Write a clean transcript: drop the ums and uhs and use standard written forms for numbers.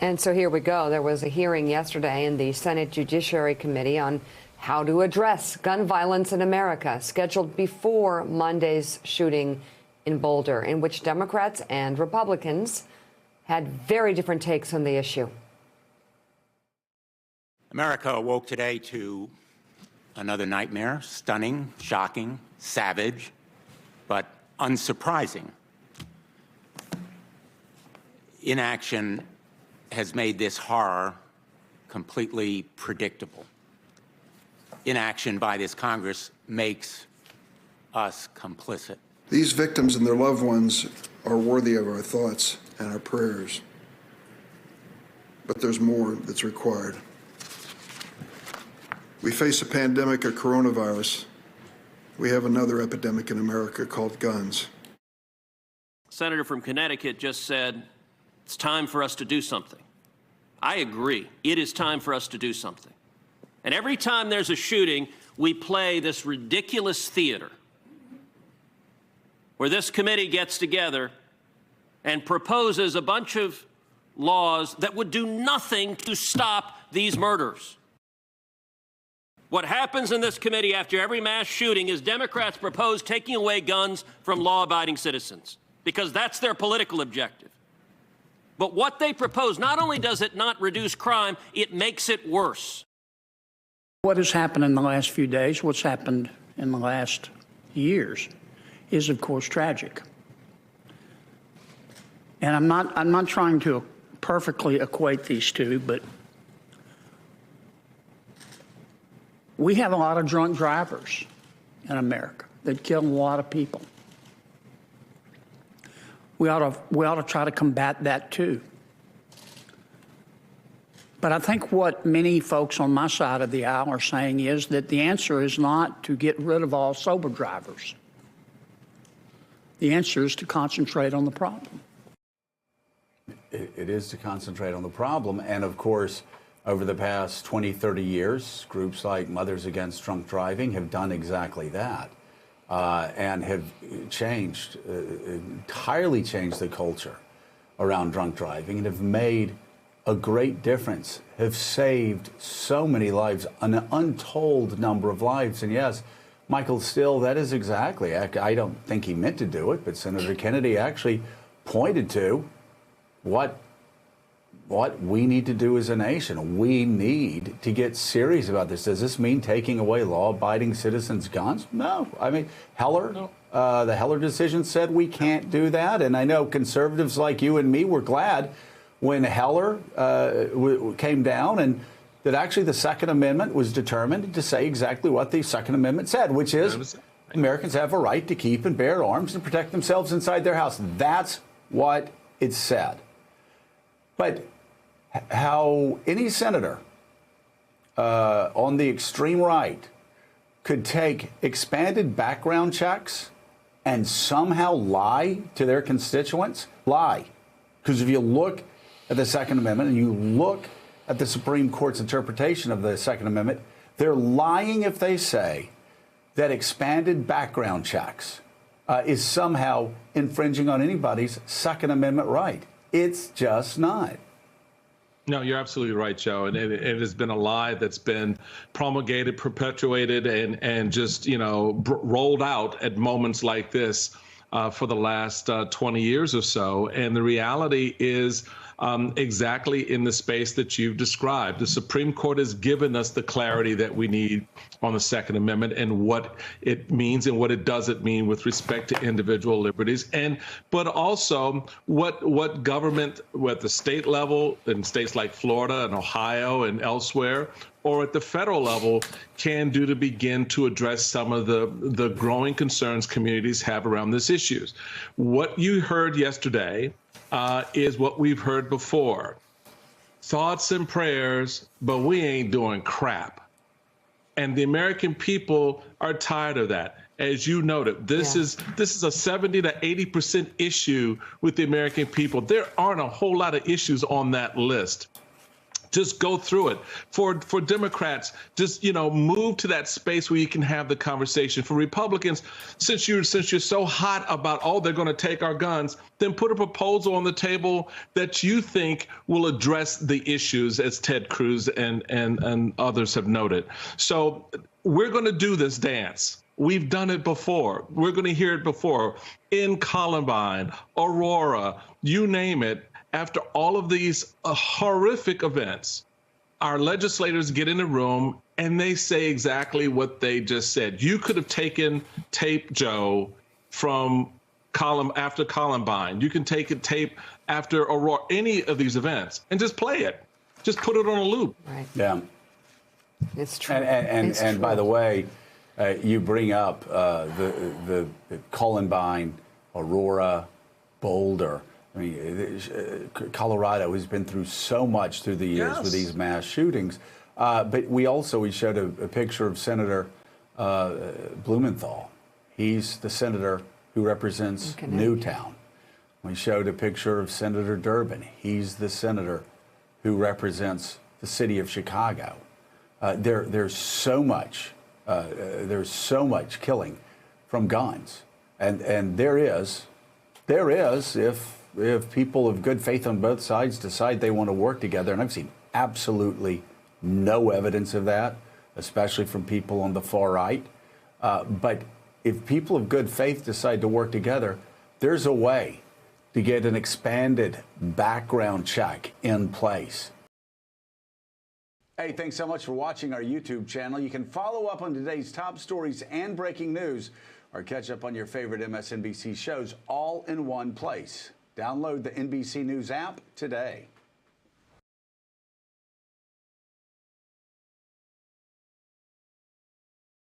And so here we go. There was a hearing yesterday in the Senate Judiciary Committee on how to address gun violence in America, scheduled before Monday's shooting in Boulder, in which Democrats and Republicans had very different takes on the issue. America awoke today to another nightmare, stunning, shocking, savage, but unsurprising. Inaction has made this horror completely predictable. Inaction by this Congress makes us complicit. These victims and their loved ones are worthy of our thoughts and our prayers. But there's more that's required. We face a pandemic of coronavirus. We have another epidemic in America called guns. Senator from Connecticut just said, it's time for us to do something. I agree. It is time for us to do something. And every time there's a shooting, we play this ridiculous theater where this committee gets together and proposes a bunch of laws that would do nothing to stop these murders. What happens in this committee after every mass shooting is Democrats propose taking away guns from law-abiding citizens because that's their political objective. But what they propose, not only does it not reduce crime, it makes it worse. What has happened in the last few days, what's happened in the last years, is of course tragic. And I'm not trying to perfectly equate these two, but we have a lot of drunk drivers in America that kill a lot of people. We ought to try to combat that too. But I think what many folks on my side of the aisle are saying is that the answer is not to get rid of all sober drivers. The answer is to concentrate on the problem. It is to concentrate on the problem. And of course, over the past 20, 30 years, groups like Mothers Against Drunk Driving have done exactly that. And have changed, entirely changed the culture around drunk driving and have made a great difference, have saved so many lives, an untold number of lives. And yes, Michael, still, that is exactly, I don't think he meant to do it, but Senator Kennedy actually pointed to what we need to do as a nation. We need to get serious about this. Does this mean taking away law-abiding citizens' guns? No. I mean, Heller, no. The Heller decision said we can't do that. And I know conservatives like you and me were glad when Heller came down and that actually the Second Amendment was determined to say exactly what the Second Amendment said, which is Americans have a right to keep and bear arms and protect themselves inside their house. That's what it said. But how any senator on the extreme right could take expanded background checks and somehow lie to their constituents, lie. Because if you look at the Second Amendment and you look at the Supreme Court's interpretation of the Second Amendment, they're lying if they say that expanded background checks is somehow infringing on anybody's Second Amendment right. It's just not. No, you're absolutely right, Joe. And it has been a lie that's been promulgated, perpetuated, and just, rolled out at moments like this for the last 20 years or so. And the reality is exactly in the space that you've described. The Supreme Court has given us the clarity that we need on the Second Amendment and what it means and what it doesn't mean with respect to individual liberties, but also what government, at the state level in states like Florida and Ohio and elsewhere, or at the federal level, can do to begin to address some of the growing concerns communities have around these issues. What you heard yesterday is what we've heard before. Thoughts and prayers, but we ain't doing crap. And the American people are tired of that. As you noted, this is a 70 to 80% issue with the American people. There aren't a whole lot of issues on that list Just go through it. For Democrats, just, you know, move to that space where you can have the conversation. For Republicans, since you're so hot about, oh, they're going to take our guns, then put a proposal on the table that you think will address the issues, as Ted Cruz and others have noted. So we're going to do this dance. We've done it before. We're going to hear it before in Columbine, Aurora, you name it. After all of these horrific events, our legislators get in the room and they say exactly what they just said. You could have taken tape, Joe, from after Columbine. You can take a tape after Aurora, any of these events, and just play it. Just put it on a loop. Right. Yeah. It's true. And by the way, you bring up the Columbine, Aurora, Boulder. I mean, Colorado has been through so much through the years with these mass shootings. But we showed a picture of Senator Blumenthal. He's the senator who represents Newtown. We showed a picture of Senator Durbin. He's the senator who represents the city of Chicago. There's so much killing from guns, and there is if people of good faith on both sides decide they want to work together, and I've seen absolutely no evidence of that, especially from people on the far right. But if people of good faith decide to work together, there's a way to get an expanded background check in place. Hey, thanks so much for watching our YouTube channel. You can follow up on today's top stories and breaking news, or catch up on your favorite MSNBC shows all in one place. Download the NBC News app today.